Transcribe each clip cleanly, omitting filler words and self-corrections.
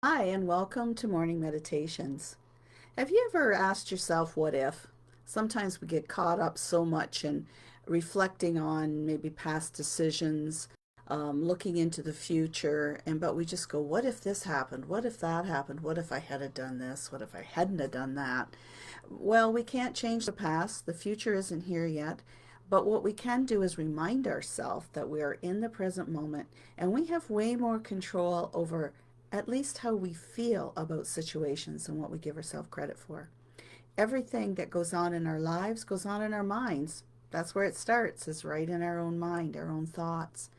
Hi, and welcome to Morning Meditations. Have you ever asked yourself, what if? Sometimes we get caught up so much in reflecting on maybe past decisions, looking into the future, but we just go, what if this happened? What if that happened? What if I had done this? What if I hadn't have done that? Well, we can't change the past. The future isn't here yet. But what we can do is remind ourselves that we are in the present moment and we have way more control over at least how we feel about situations than what we give ourselves credit for. Everything that goes on in our lives goes on in our minds. That's where it starts, is right in our own mind, our own thoughts.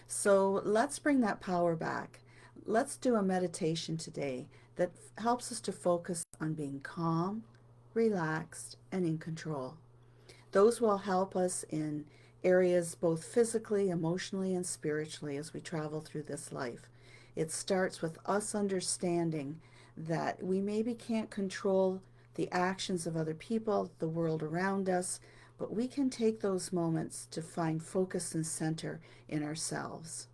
So let's bring that power back. Let's do a meditation today that helps us to focus on being calm, relaxed, and in control. Those will help us in areas both physically, emotionally, and spiritually as we travel through this life. It starts with us understanding that we maybe can't control the actions of other people, the world around us, but we can take those moments to find focus and center in ourselves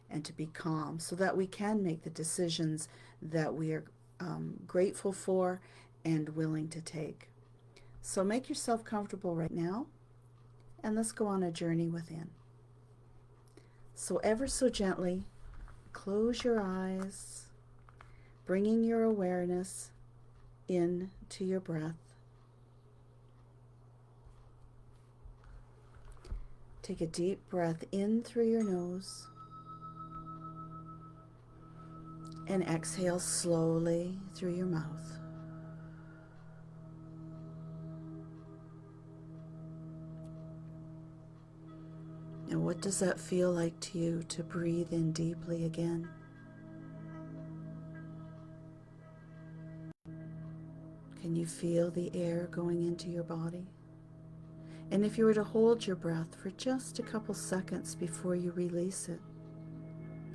and to be calm so that we can make the decisions that we are grateful for and willing to take. So make yourself comfortable right now and let's go on a journey within. So, ever so gently, close your eyes, bringing your awareness in to your breath. Take a deep breath in through your nose and exhale slowly through your mouth. And what does that feel like to you to breathe in deeply again? Can you feel the air going into your body? And if you were to hold your breath for just a couple seconds before you release it,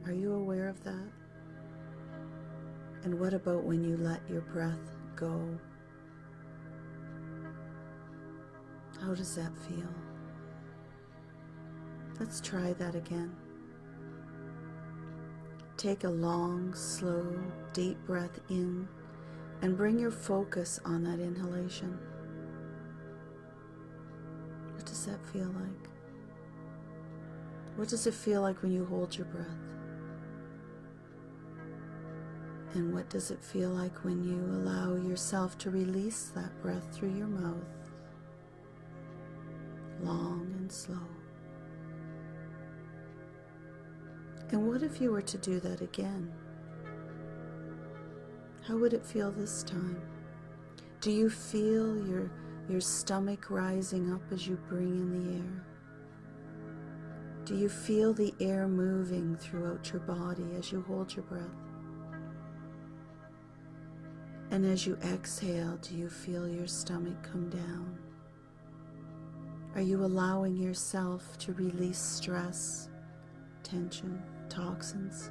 are you aware of that? And what about when you let your breath go? How does that feel? Let's try that again. Take a long, slow, deep breath in and bring your focus on that inhalation. What does that feel like? What does it feel like when you hold your breath? And what does it feel like when you allow yourself to release that breath through your mouth? Long and slow. And what if you were to do that again? How would it feel this time? Do you feel your stomach rising up as you bring in the air? Do you feel the air moving throughout your body as you hold your breath? And as you exhale, do you feel your stomach come down? Are you allowing yourself to release stress, tension, toxins?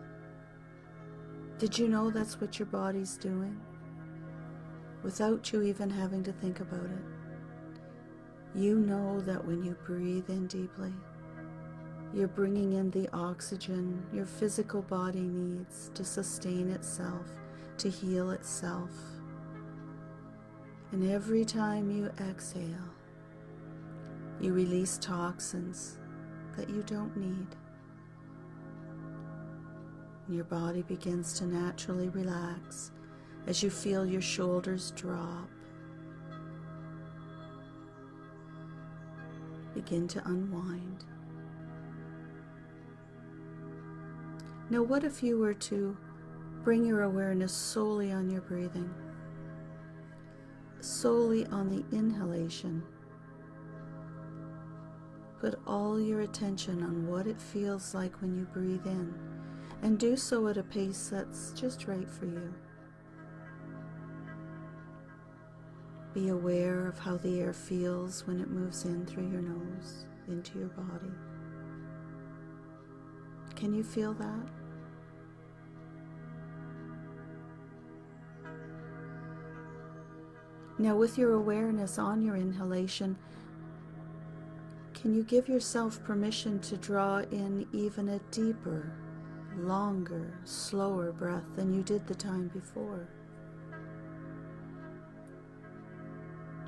Did you know that's what your body's doing? Without you even having to think about it. You know that when you breathe in deeply, you're bringing in the oxygen your physical body needs to sustain itself, to heal itself. And every time you exhale, you release toxins that you don't need. Your body begins to naturally relax as you feel your shoulders drop. Begin to unwind. Now, what if you were to bring your awareness solely on your breathing, solely on the inhalation? Put all your attention on what it feels like when you breathe in, and do so at a pace that's just right for you. Be aware of how the air feels when it moves in through your nose, into your body. Can you feel that? Now, with your awareness on your inhalation, can you give yourself permission to draw in even a deeper, longer, slower breath than you did the time before.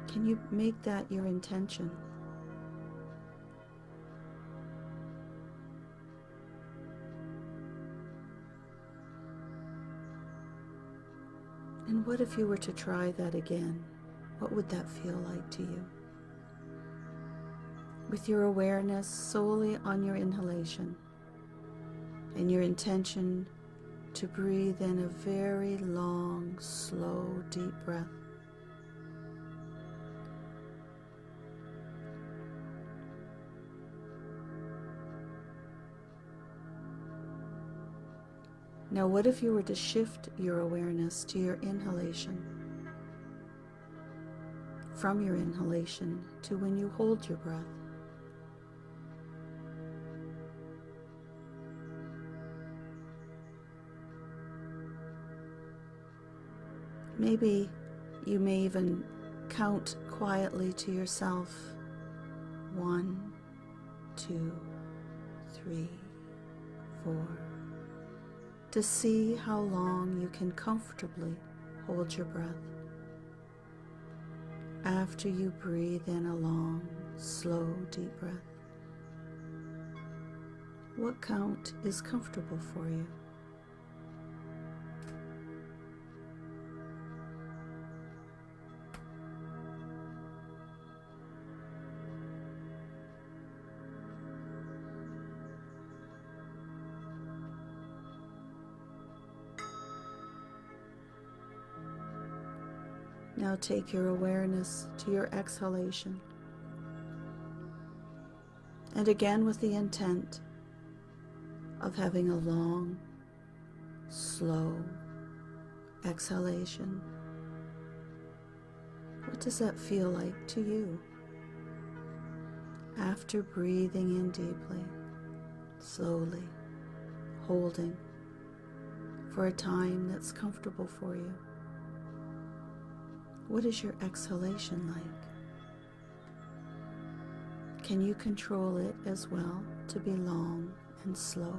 Can you make that your intention? And what if you were to try that again? What would that feel like to you? With your awareness solely on your inhalation and your intention to breathe in a very long, slow, deep breath. Now, what if you were to shift your awareness to your inhalation? From your inhalation to when you hold your breath. Maybe you may even count quietly to yourself 1, 2, 3, 4. To see how long you can comfortably hold your breath after you breathe in a long, slow, deep breath. What count is comfortable for you? Now take your awareness to your exhalation. And again with the intent of having a long, slow exhalation. What does that feel like to you? After breathing in deeply, slowly, holding for a time that's comfortable for you. What is your exhalation like? Can you control it as well to be long and slow?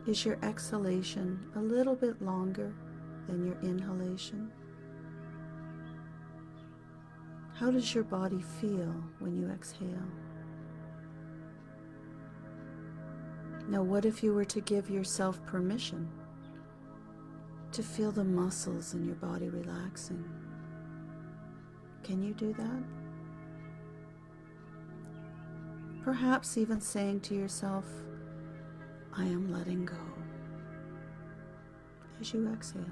Is your exhalation a little bit longer than your inhalation? How does your body feel when you exhale? Now, what if you were to give yourself permission to feel the muscles in your body relaxing? Can you do that? Perhaps even saying to yourself, I am letting go, as you exhale.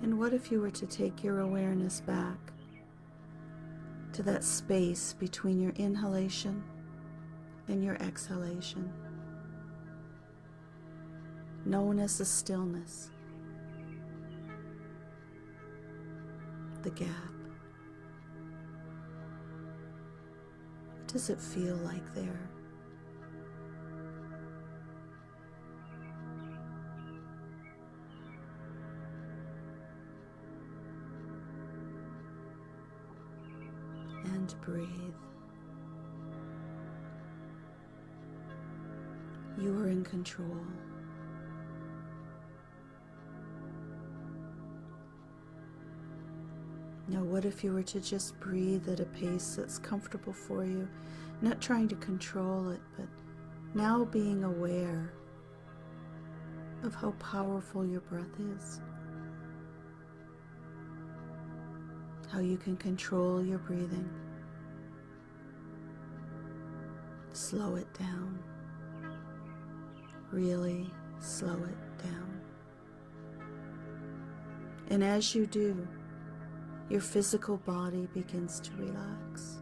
And what if you were to take your awareness back to that space between your inhalation and your exhalation, known as the stillness, the gap? What does it feel like there? And breathe. You are in control. Now, what if you were to just breathe at a pace that's comfortable for you, not trying to control it, but now being aware of how powerful your breath is, how you can control your breathing, slow it down, really slow it down. And as you do, your physical body begins to relax.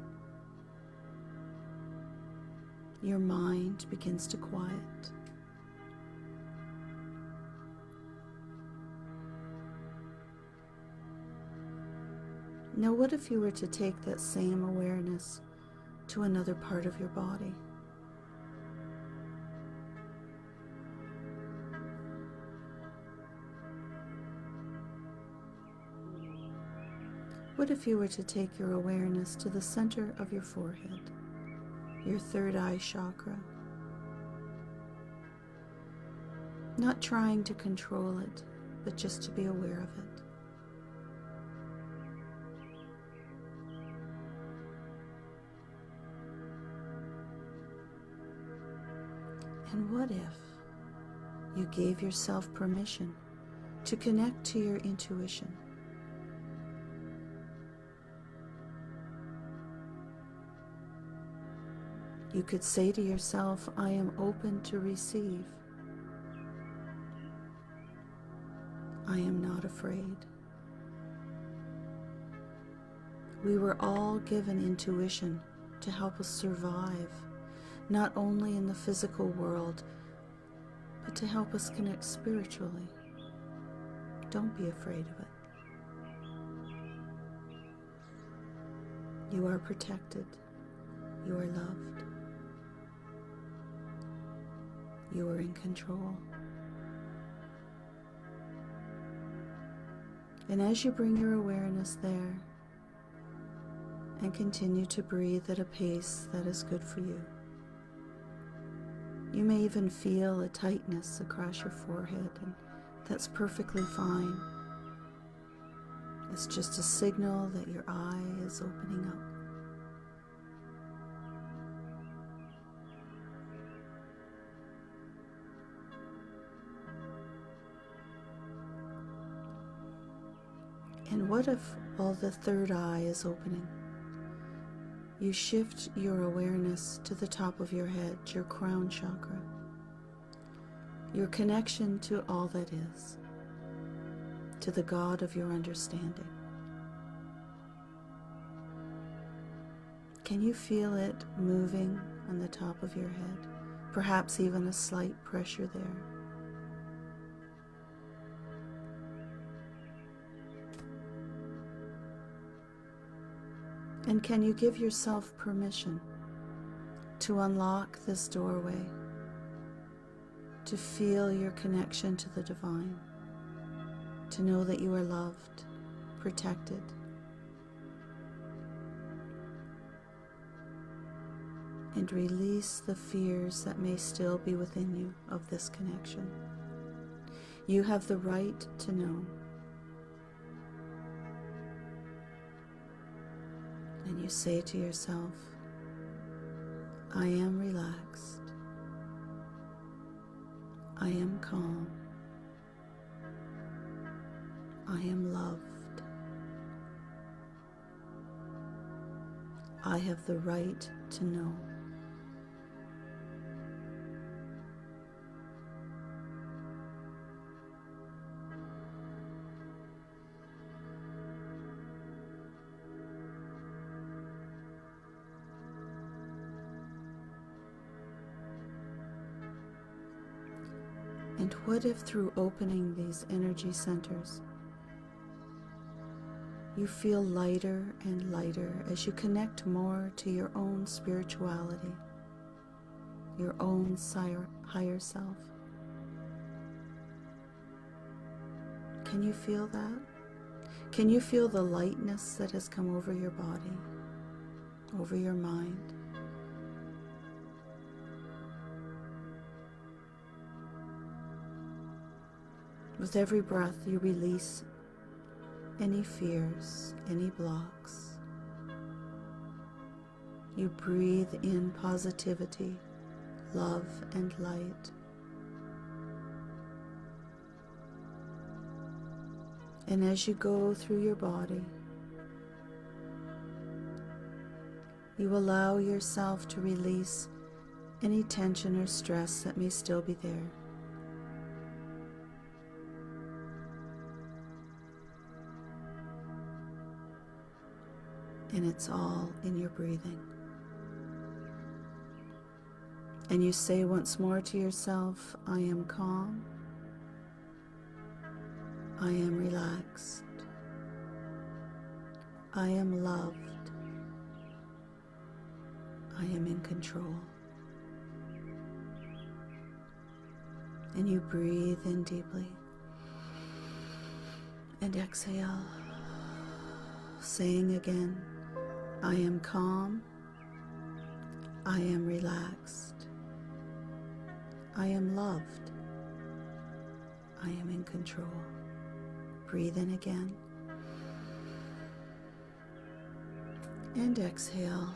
Your mind begins to quiet. Now, what if you were to take that same awareness to another part of your body? What if you were to take your awareness to the center of your forehead, your third eye chakra? Not trying to control it, but just to be aware of it. And what if you gave yourself permission to connect to your intuition? You could say to yourself, I am open to receive. I am not afraid. We were all given intuition to help us survive, not only in the physical world, but to help us connect spiritually. Don't be afraid of it. You are protected. You are loved. You are in control. And as you bring your awareness there and continue to breathe at a pace that is good for you, you may even feel a tightness across your forehead, and that's perfectly fine. It's just a signal that your eye is opening up. And what if, while the third eye is opening, you shift your awareness to the top of your head, your crown chakra, your connection to all that is, to the God of your understanding? Can you feel it moving on the top of your head? Perhaps even a slight pressure there. And can you give yourself permission to unlock this doorway, to feel your connection to the divine, to know that you are loved, protected, and release the fears that may still be within you of this connection? You have the right to know. And you say to yourself, I am relaxed. I am calm. I am loved. I have the right to know. And what if through opening these energy centers, you feel lighter and lighter as you connect more to your own spirituality, your own higher self? Can you feel that? Can you feel the lightness that has come over your body, over your mind? With every breath, you release any fears, any blocks. You breathe in positivity, love, and light. And as you go through your body, you allow yourself to release any tension or stress that may still be there. And it's all in your breathing. And you say once more to yourself, I am calm. I am relaxed. I am loved. I am in control. And you breathe in deeply and exhale, saying again, I am calm. I am relaxed. I am loved. I am in control. Breathe in again. And exhale.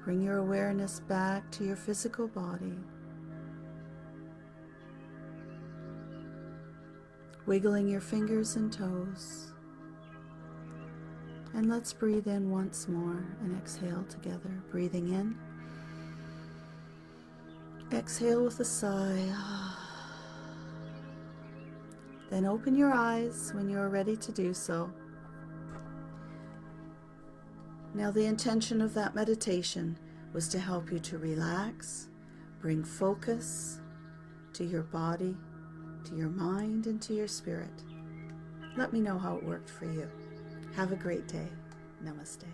Bring your awareness back to your physical body. Wiggling your fingers and toes. And let's breathe in once more and exhale together. Breathing in. Exhale with a sigh. Then open your eyes when you are ready to do so. Now, the intention of that meditation was to help you to relax, bring focus to your body, to your mind, and to your spirit. Let me know how it worked for you. Have a great day. Namaste.